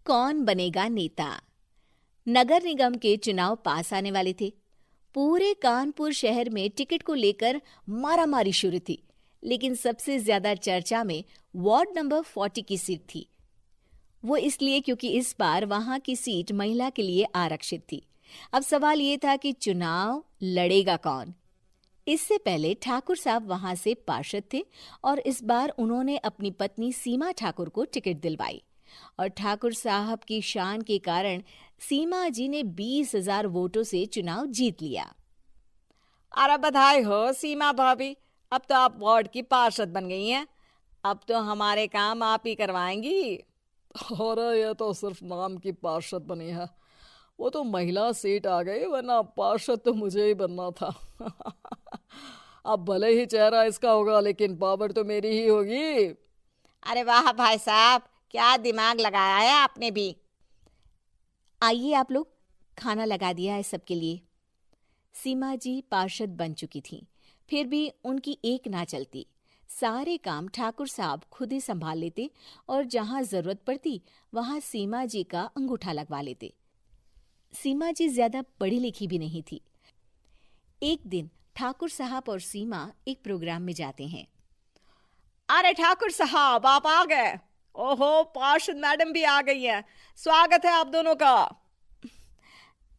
कौन बनेगा नेता। नगर निगम के चुनाव पास आने वाले थे। पूरे कानपुर शहर में टिकट को लेकर मारामारी शुरू थी, लेकिन सबसे ज्यादा चर्चा में वार्ड नंबर 40 की सीट थी। वो इसलिए क्योंकि इस बार वहां की सीट महिला के लिए आरक्षित थी। अब सवाल ये था कि चुनाव लड़ेगा कौन। इससे पहले ठाकुर साहब वहां से पार्षद थे और इस बार उन्होंने अपनी पत्नी सीमा ठाकुर को टिकट दिलवाई और ठाकुर साहब की शान के कारण सीमा जी ने 20,000 वोटों से चुनाव जीत लिया। अरे बधाई हो सीमा भाभी, अब तो आप वार्ड की पार्षद बन गई हैं। अब तो हमारे काम आप ही करवाएंगी। अरे ये तो सिर्फ नाम की पार्षद बनी है, वो तो महिला सीट आ गई, वरना पार्षद तो मुझे ही बनना था। अब भले ही चेहरा इसका होगा, लेकिन पावर तो मेरी ही होगी। अरे वाह भाई साहब, क्या दिमाग लगाया है आपने भी। आइए आप लोग, खाना लगा दिया है सबके लिए। सीमा जी पार्षद बन चुकी थीं, फिर भी उनकी एक ना चलती। सारे काम ठाकुर साहब खुद ही संभाल लेते और जहां जरूरत पड़ती वहां सीमा जी का अंगूठा लगवा लेते। सीमा जी ज्यादा पढ़ी लिखी भी नहीं थी। एक दिन ठाकुर साहब और सीमा एक प्रोग्राम में जाते हैं। अरे ठाकुर साहब, आप आ गए। ओहो, पार्षद मैडम भी आ गई हैं। स्वागत है आप दोनों का।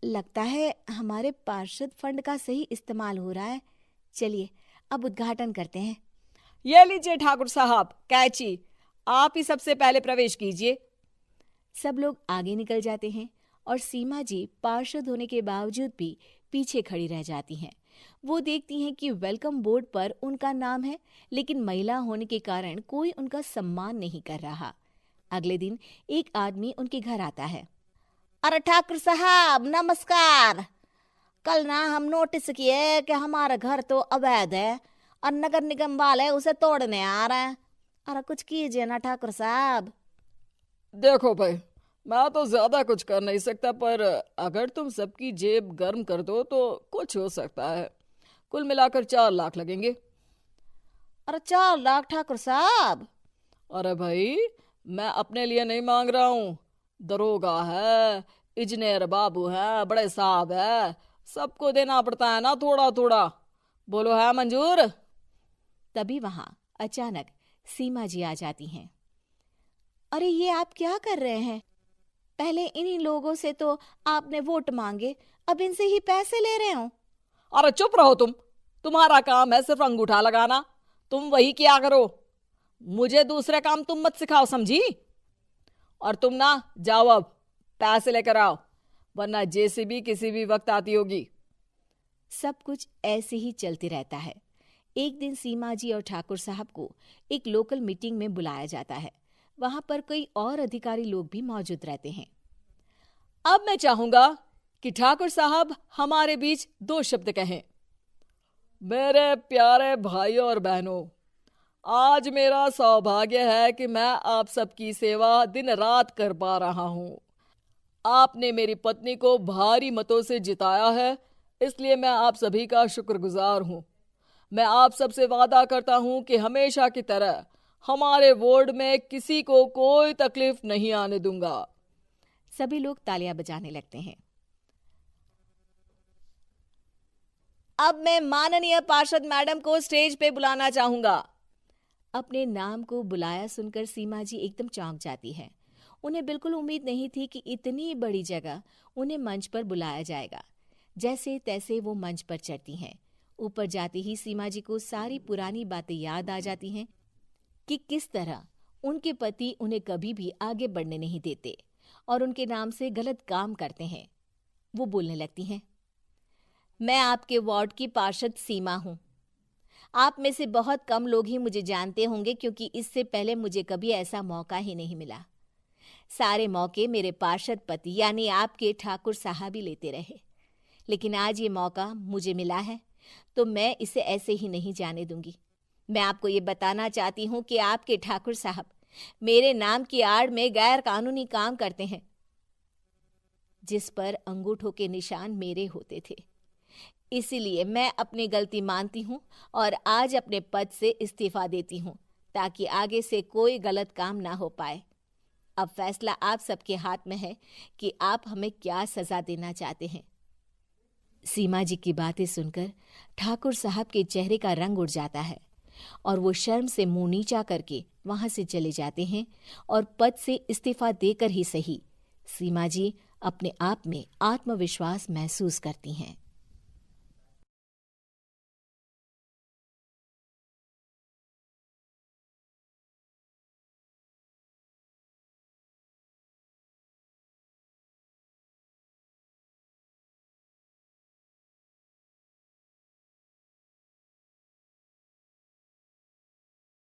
लगता है हमारे पार्षद फंड का सही इस्तेमाल हो रहा है। चलिए अब उद्घाटन करते हैं। ये लीजिए ठाकुर साहब कैची, आप ही सबसे पहले प्रवेश कीजिए। सब लोग आगे निकल जाते हैं और सीमा जी पार्षद होने के बावजूद भी पीछे खड़ी रह जाती हैं। वो देखती हैं कि वेलकम बोर्ड पर उनका नाम है, लेकिन महिला होने के कारण कोई उनका सम्मान नहीं कर रहा। अगले दिन एक आदमी उनके घर आता है। अरे ठाकुर साहब नमस्कार। कल ना हम नोटिस किए कि हमारा घर तो अवैध है और नगर निगम वाले उसे तोड़ने आ रहे हैं। अरे कुछ कीजिए ना ठाकुर साहब। देखो भाई, मैं तो ज्यादा कुछ कर नहीं सकता, पर अगर तुम सबकी जेब गर्म कर दो तो कुछ हो सकता है। कुल मिलाकर 4 लाख लगेंगे। अरे 4 लाख ठाकुर साहब? अरे भाई, मैं अपने लिए नहीं मांग रहा हूँ। दरोगा है, इंजीनियर बाबू है, बड़े साहब है, सबको देना पड़ता है ना थोड़ा थोड़ा। बोलो है मंजूर? तभी वहां अचानक सीमा जी आ जाती हैं। अरे ये आप क्या कर रहे हैं? पहले इन्हीं लोगों से तो आपने वोट मांगे, अब इनसे ही पैसे ले रहे हो। अरे चुप रहो तुम, तुम्हारा काम है सिर्फ अंगूठा लगाना, तुम वही किया करो। मुझे दूसरे काम तुम मत सिखाओ, समझी? और तुम ना जाओ, अब पैसे लेकर आओ, वरना जेसीबी किसी भी वक्त आती होगी। सब कुछ ऐसे ही चलते रहता है। एक दिन सीमा जी और ठाकुर साहब को एक लोकल मीटिंग में बुलाया जाता है। वहां पर कई और अधिकारी लोग भी मौजूद रहते हैं। अब मैं चाहूंगा कि ठाकुर साहब हमारे बीच 2 शब्द कहें। मेरे प्यारे भाइयों और बहनों, आज मेरा सौभाग्य है कि मैं आप सबकी सेवा दिन रात कर पा रहा हूं। आपने मेरी पत्नी को भारी मतों से जिताया है, इसलिए मैं आप सभी का शुक्रगुजार हूं। मैं आप सबसे वादा करता हूं कि हमेशा की तरह हमारे वार्ड में किसी को कोई तकलीफ नहीं आने दूंगा। सभी लोग तालियां बजाने लगते हैं। अब मैं माननीय पार्षद मैडम को स्टेज पे बुलाना चाहूंगा। अपने नाम को बुलाया सुनकर सीमा जी एकदम चौंक जाती है। उन्हें बिल्कुल उम्मीद नहीं थी कि इतनी बड़ी जगह उन्हें मंच पर बुलाया जाएगा। जैसे तैसे वो मंच पर चढ़ती हैं। ऊपर जाते ही सीमा जी को सारी पुरानी बातें याद आ जाती हैं कि किस तरह उनके पति उन्हें कभी भी आगे बढ़ने नहीं देते और उनके नाम से गलत काम करते हैं। वो बोलने लगती हैं। मैं आपके वार्ड की पार्षद सीमा हूं। आप में से बहुत कम लोग ही मुझे जानते होंगे, क्योंकि इससे पहले मुझे कभी ऐसा मौका ही नहीं मिला। सारे मौके मेरे पार्षद पति यानी आपके ठाकुर साहब ही लेते रहे, लेकिन आज ये मौका मुझे मिला है तो मैं इसे ऐसे ही नहीं जाने दूंगी। मैं आपको ये बताना चाहती हूँ कि आपके ठाकुर साहब मेरे नाम की आड़ में गैर कानूनी काम करते हैं, जिस पर अंगूठों के निशान मेरे होते थे। इसीलिए मैं अपनी गलती मानती हूँ और आज अपने पद से इस्तीफा देती हूँ, ताकि आगे से कोई गलत काम ना हो पाए। अब फैसला आप सबके हाथ में है कि आप हमें क्या सजा देना चाहते हैं। सीमा जी की बातें सुनकर ठाकुर साहब के चेहरे का रंग उड़ जाता है और वो शर्म से मुंह नीचा करके वहां से चले जाते हैं और पद से इस्तीफा देकर ही सही सीमा जी अपने आप में आत्मविश्वास महसूस करती हैं।